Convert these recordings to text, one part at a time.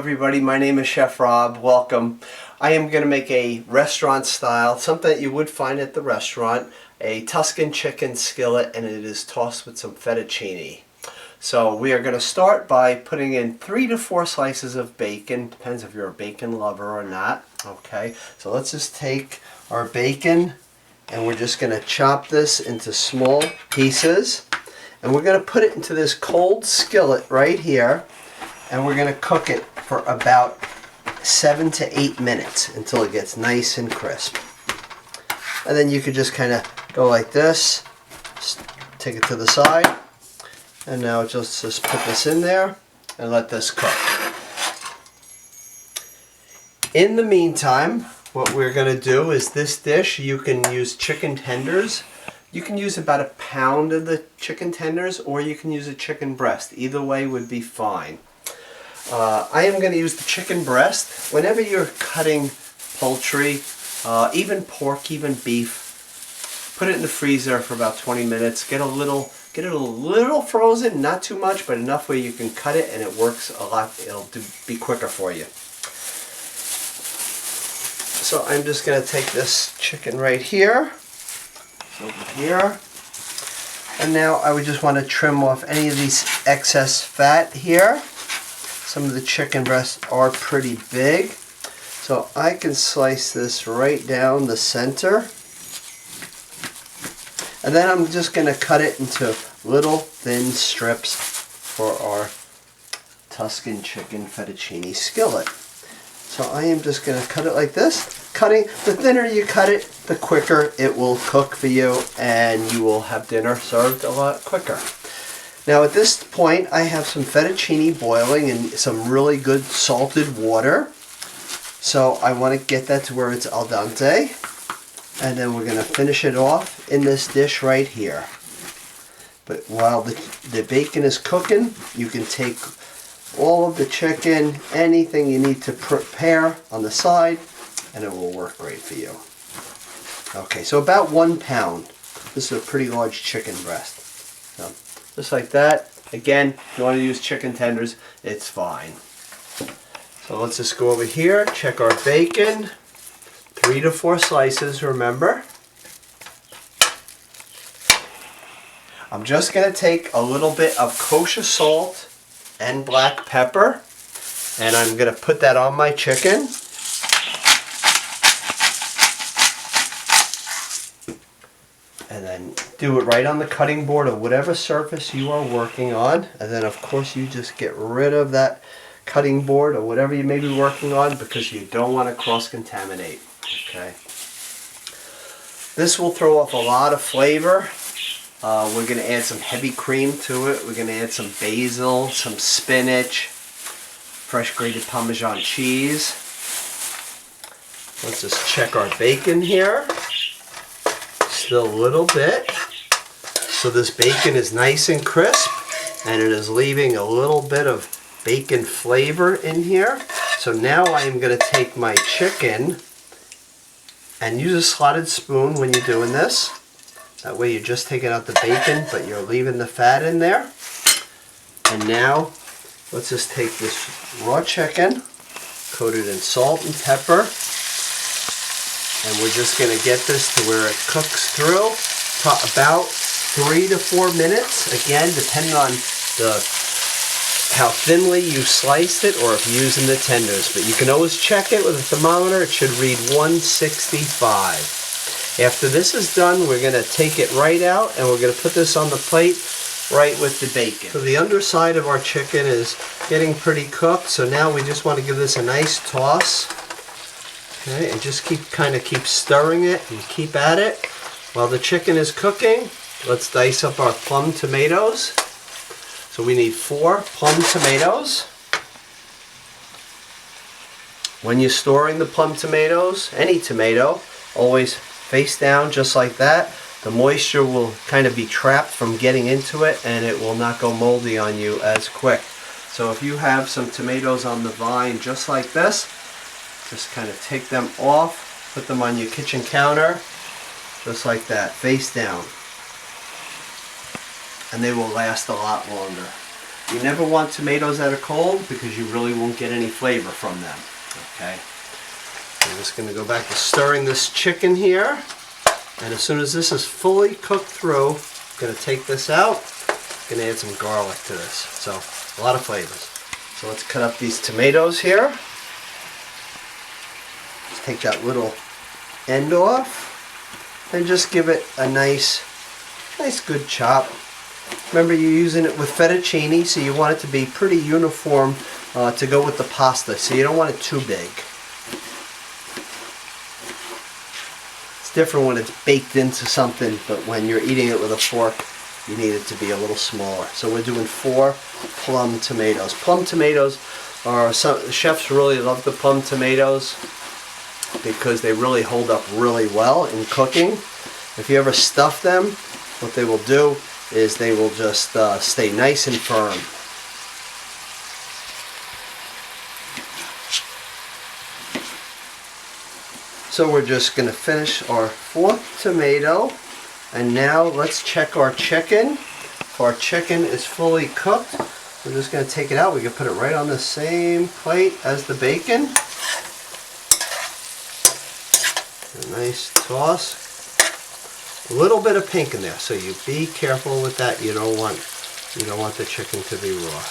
everybody, my name is Chef Rob. Welcome. I am going to make a restaurant style, something that you would find at the restaurant, a Tuscan chicken skillet, and it is tossed with some fettuccine. So we are going to start by putting in 3 to 4 slices of bacon. Depends if you're a bacon lover or not. Okay, so let's just take our bacon and we're just going to chop this into small pieces. And we're going to put it into this cold skillet right here. And we're going to cook it for about 7 to 8 minutes until it gets nice and crisp. And then you could just kind of go like this, just take it to the side, and now just put this in there and let this cook. In the meantime, what we're going to do is this dish, you can use chicken tenders. You can use about a pound of the chicken tenders, or you can use a chicken breast. Either way would be fine. I am going to use the chicken breast. Whenever you're cutting poultry, even pork, even beef, put it in the freezer for about 20 minutes. Get it a little frozen, not too much, but enough where you can cut it and it works a lot. It'll be quicker for you. So I'm just going to take this chicken right here, over here, and now I would just want to trim off any of these excess fat here. Some of the chicken breasts are pretty big, so I can slice this right down the center. And then I'm just going to cut it into little thin strips for our Tuscan chicken fettuccine skillet. So I am just going to cut it like this. The thinner you cut it, the quicker it will cook for you, and you will have dinner served a lot quicker. Now at this point I have some fettuccine boiling in some really good salted water. So I want to get that to where it's al dente. And then we're going to finish it off in this dish right here. But while the bacon is cooking, you can take all of the chicken, anything you need to prepare on the side, and it will work great for you. Okay, so about 1 pound. This is a pretty large chicken breast. So, just like that. Again, if you want to use chicken tenders, it's fine. So let's just go over here, check our bacon. 3 to 4 slices, remember. I'm just going to take a little bit of kosher salt and black pepper, and I'm going to put that on my chicken. And then do it right on the cutting board of whatever surface you are working on. And then of course you just get rid of that cutting board or whatever you may be working on, because you don't want to cross-contaminate. Okay. This will throw off a lot of flavor. We're going to add some heavy cream to it. We're going to add some basil, some spinach, fresh grated Parmesan cheese. Let's just check our bacon here. Still a little bit. So this bacon is nice and crisp, and it is leaving a little bit of bacon flavor in here. So now I am going to take my chicken and use a slotted spoon when you're doing this. That way you're just taking out the bacon, but you're leaving the fat in there. And now let's just take this raw chicken, coat it in salt and pepper. And we're just going to get this to where it cooks through about 3 to 4 minutes. Again, depending on how thinly you sliced it, or if you're using the tenders. But you can always check it with a thermometer. It should read 165. After this is done, we're going to take it right out, and we're going to put this on the plate right with the bacon. So the underside of our chicken is getting pretty cooked. So now we just want to give this a nice toss. Okay, and just keep stirring it and keep at it. While the chicken is cooking, let's dice up our plum tomatoes. So we need 4 plum tomatoes. When you're storing the plum tomatoes, any tomato, always face down just like that. The moisture will kind of be trapped from getting into it, and it will not go moldy on you as quick. So if you have some tomatoes on the vine just like this, just kind of take them off, put them on your kitchen counter, just like that, face down. And they will last a lot longer. You never want tomatoes that are cold because you really won't get any flavor from them. Okay. I'm just going to go back to stirring this chicken here. And as soon as this is fully cooked through, I'm going to take this out. I'm going to add some garlic to this. So a lot of flavors. So let's cut up these tomatoes here. Just take that little end off and just give it a nice good chop. Remember, you're using it with fettuccine, so you want it to be pretty uniform to go with the pasta, so you don't want it too big. It's different when it's baked into something, but when you're eating it with a fork, you need it to be a little smaller. So we're doing 4 plum tomatoes. Plum tomatoes are, some chefs really love the plum tomatoes because they really hold up really well in cooking. If you ever stuff them, what they will do is they will just stay nice and firm. So we're just going to finish our 4th tomato, and now let's check our chicken. If our chicken is fully cooked, we're just going to take it out. We can put it right on the same plate as the bacon. A nice toss. A little bit of pink in there, so you be careful with that. You don't want the chicken to be raw.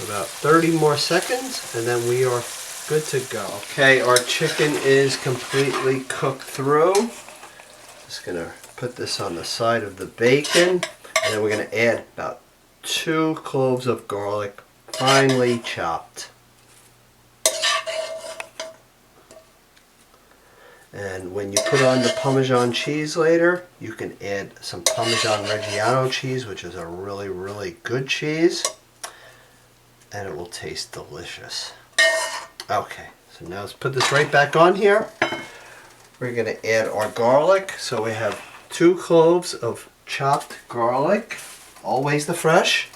About 30 more seconds, and then we are good to go. Okay, our chicken is completely cooked through. Just gonna put this on the side of the bacon, and then we're gonna add about 2 cloves of garlic, finely chopped. And when you put on the Parmesan cheese later, you can add some Parmesan Reggiano cheese, which is a really, really good cheese. And it will taste delicious. Okay, so now let's put this right back on here. We're going to add our garlic. So we have 2 cloves of chopped garlic, always the fresh.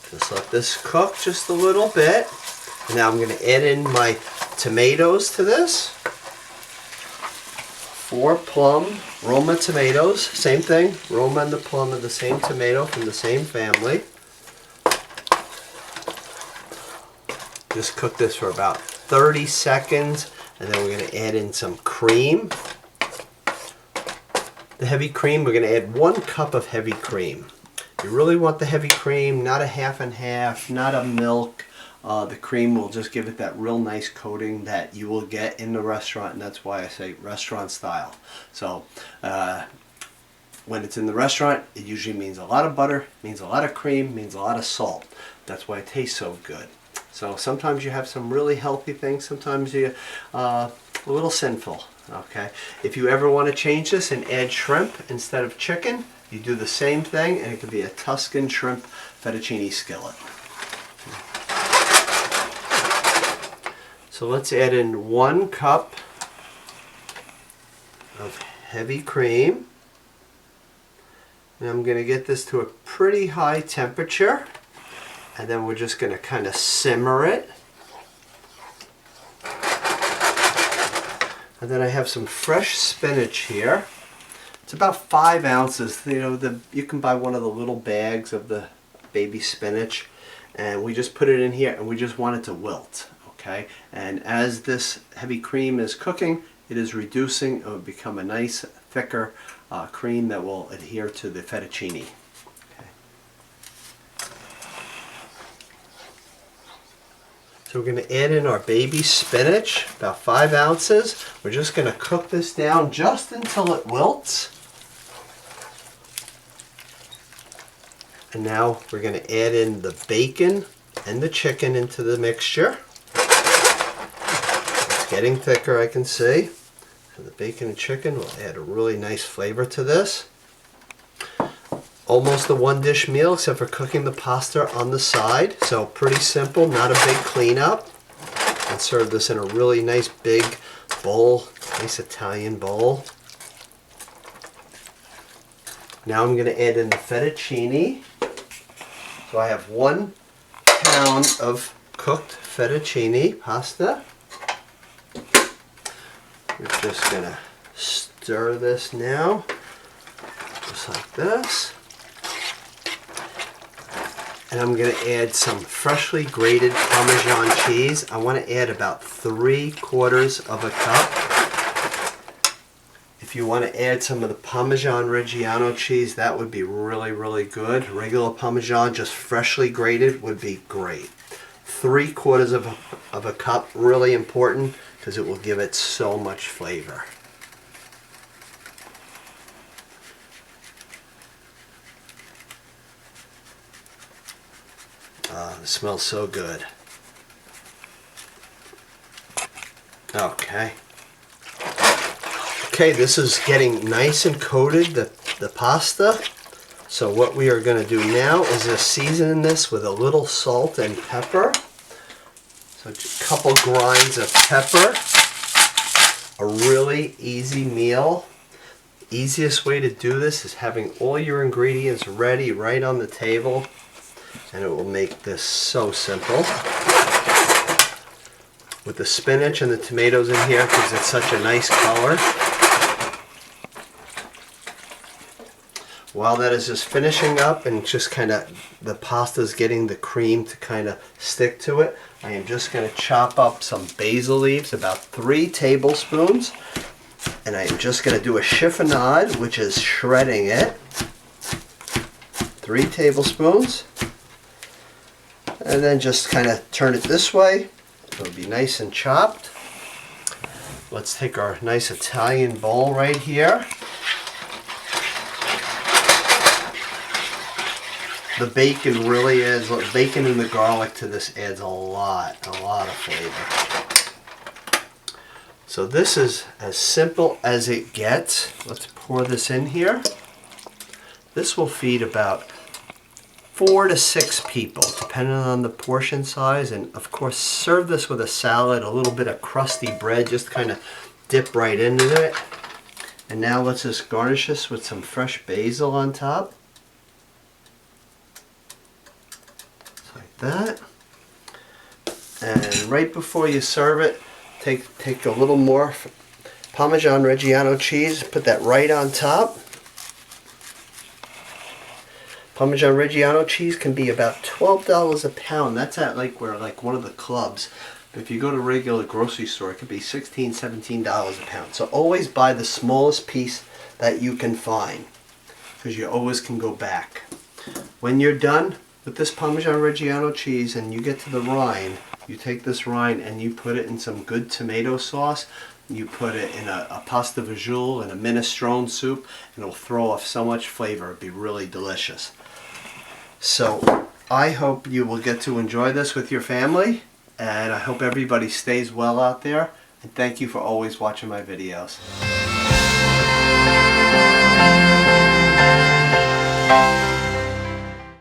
Just let this cook just a little bit. And now I'm going to add in my tomatoes to this. 4 plum Roma tomatoes, same thing. Roma and the plum are the same tomato from the same family. Just cook this for about 30 seconds, and then we're going to add in some cream. The heavy cream, we're going to add 1 cup of heavy cream. You really want the heavy cream, not a half and half, not a milk. The cream will just give it that real nice coating that you will get in the restaurant, and that's why I say restaurant style. So when it's in the restaurant, it usually means a lot of butter, means a lot of cream, means a lot of salt. That's why it tastes so good. So sometimes you have some really healthy things, sometimes you're a little sinful. Okay, if you ever want to change this and add shrimp instead of chicken, you do the same thing, and it could be a Tuscan shrimp fettuccine skillet. So let's add in 1 cup of heavy cream. And I'm going to get this to a pretty high temperature. And then we're just going to kind of simmer it. And then I have some fresh spinach here. It's about 5 ounces. You know, you can buy one of the little bags of the baby spinach. And we just put it in here, and we just want it to wilt. Okay, and as this heavy cream is cooking, it is reducing. It will become a nice, thicker cream that will adhere to the fettuccine. Okay. So we're going to add in our baby spinach, about 5 ounces. We're just going to cook this down just until it wilts. And now we're going to add in the bacon and the chicken into the mixture. Getting thicker, I can see. So the bacon and chicken will add a really nice flavor to this. Almost a 1-dish meal, except for cooking the pasta on the side. So pretty simple, not a big cleanup. And serve this in a really nice big bowl, nice Italian bowl. Now I'm going to add in the fettuccine. So I have 1 pound of cooked fettuccine pasta. We're just going to stir this now. just like this. And I'm going to add some freshly grated Parmesan cheese. I want to add about 3/4 of a cup. If you want to add some of the Parmesan Reggiano cheese, that would be really, really good. Regular Parmesan, just freshly grated, would be great. 3/4 of a cup, really important because it will give it so much flavor. It smells so good. Okay. Okay, this is getting nice and coated, the pasta. So what we are going to do now is just season this with a little salt and pepper. So just a couple grinds of pepper. A really easy meal. Easiest way to do this is having all your ingredients ready right on the table. And it will make this so simple. With the spinach and the tomatoes in here, because it's such a nice color. While that is just finishing up and just kind of the pasta is getting the cream to kind of stick to it, I am just going to chop up some basil leaves, about 3 tablespoons. And I am just going to do a chiffonade, which is shredding it. 3 tablespoons. And then just kind of turn it this way. It'll be nice and chopped. Let's take our nice Italian bowl right here. The bacon really adds, bacon and the garlic to this adds a lot of flavor. So this is as simple as it gets. Let's pour this in here. This will feed about 4 to 6 people, depending on the portion size. And of course, serve this with a salad, a little bit of crusty bread, just kind of dip right into it. And now let's just garnish this with some fresh basil on top. Just like that. And right before you serve it, take a little more Parmesan Reggiano cheese, put that right on top. Parmesan Reggiano cheese can be about $12 a pound. That's at like one of the clubs. But if you go to a regular grocery store, it could be $16, $17 a pound. So always buy the smallest piece that you can find, because you always can go back. When you're done with this Parmesan Reggiano cheese and you get to the rind, you take this rind and you put it in some good tomato sauce. You put it in a pasta vajol and a minestrone soup, and it'll throw off so much flavor. It'll be really delicious. So I hope you will get to enjoy this with your family, and I hope everybody stays well out there, and thank you for always watching my videos.